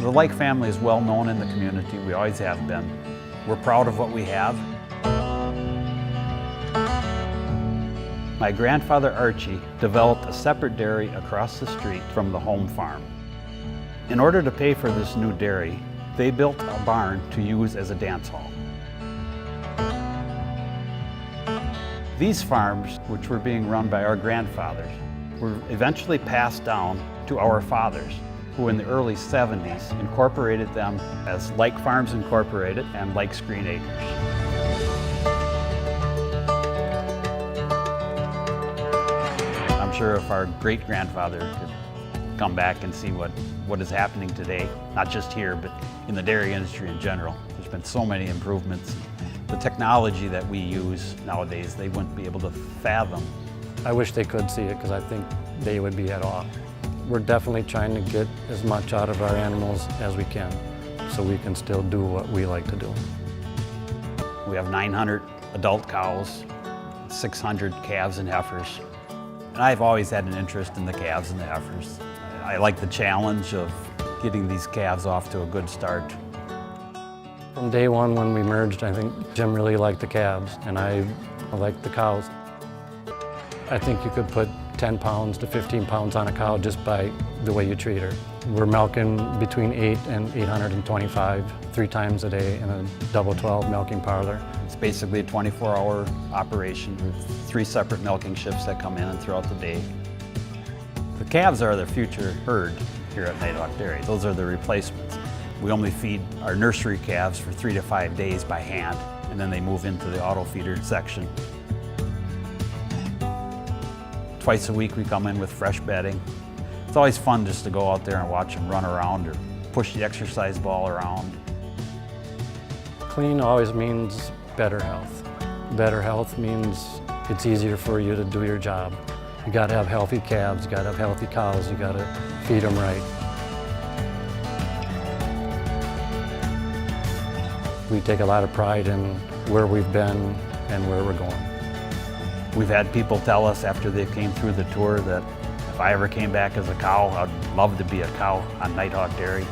The Leick family is well known in the community. We always have been. We're proud of what we have. My grandfather Archie developed a separate dairy across the street from the home farm. In order to pay for this new dairy, they built a barn to use as a dance hall. These farms, which were being run by our grandfathers, were eventually passed down to our fathers, who in the early 70s incorporated them as Leick Farms Incorporated and Leick's Green Acres. I'm sure if our great-grandfather could come back and see what is happening today, not just here, but in the dairy industry in general. There's been so many improvements. The technology that we use nowadays, they wouldn't be able to fathom. I wish they could see it because I think they would be at awe. We're definitely trying to get as much out of our animals as we can so we can still do what we like to do. We have 900 adult cows, 600 calves and heifers. And I've always had an interest in the calves and the heifers. I like the challenge of getting these calves off to a good start. From day one when we merged, I think Jim really liked the calves and I liked the cows. I think you could put 10 pounds to 15 pounds on a cow just by the way you treat her. We're milking between 8 and 825 3 times a day in a double 12 milking parlor. It's basically a 24-hour operation with 3 separate milking shifts that come in and throughout the day. The calves are the future herd here at Nighthawk Dairy. Those are the replacements. We only feed our nursery calves for 3 to 5 days by hand, and then they move into the auto feeder section. Twice a week we come in with fresh bedding. It's always fun just to go out there and watch them run around or push the exercise ball around. Clean always means better health. Better health means it's easier for you to do your job. You gotta have healthy calves, you gotta have healthy cows, you gotta feed them right. We take a lot of pride in where we've been and where we're going. We've had people tell us after they came through the tour that if I ever came back as a cow, I'd love to be a cow on Nighthawk Dairy.